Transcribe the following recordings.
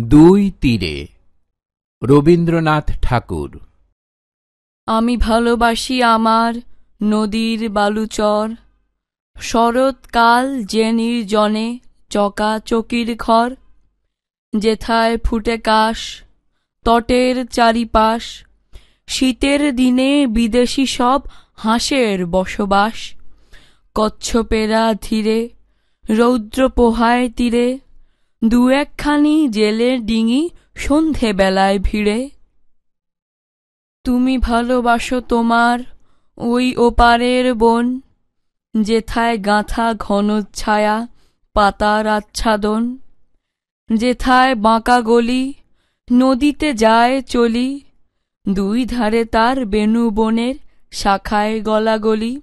দুই তীরে রবীন্দ্রনাথ ঠাকুর। আমি ভালোবাসি আমার নদীর বালুচর, শরৎকাল যে নির্জনে চকাচকির ঘর, যেথায় ফুটে কাশ তটের চারিপাশ, শীতের দিনে বিদেশি সব হাঁসের বসবাস। কচ্ছপেরা ধীরে রৌদ্র পোহায় তীরে, দু একখানি জেলের ডিঙি সন্ধে বেলায় ভিড়ে। তুমি ভালোবাসো তোমার ওই ওপারের বন, যেথায় গাঁথা ঘন ছায়া পাতার আচ্ছাদন, যেথায় বাঁকা গলি নদীতে যায় চলি, দুই ধারে তার বেণু বনের শাখায় গলাগলি।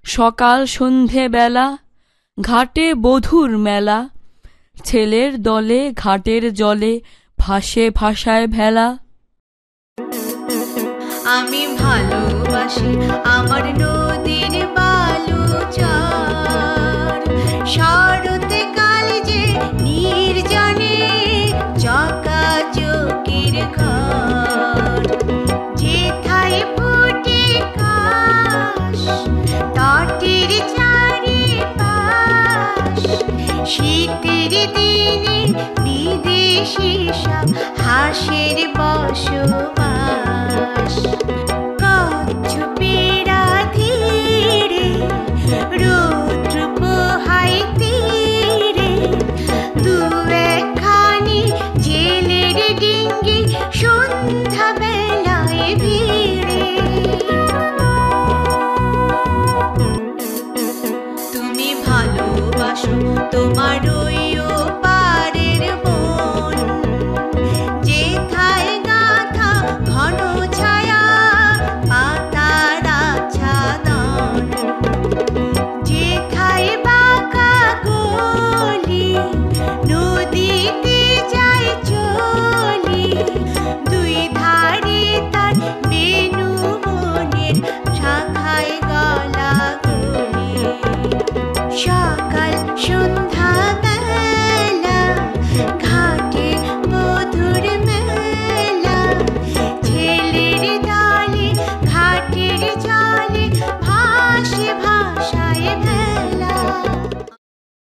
সকাল সন্ধে বেলা ঘাটে বধুর মেলা, ছেলের দলে ঘাটের জলে ভাসে ভাসায় ভেলা। আমি ভালোবাসি আমার নদীর বালুচর, শরৎকাল যে নির্জনে চকাচকির ঘর, যেথায় ফুটে কাশ তটের চারিপাশ, শীতের দিনে বিদেশি সব হাঁসের বসবাস।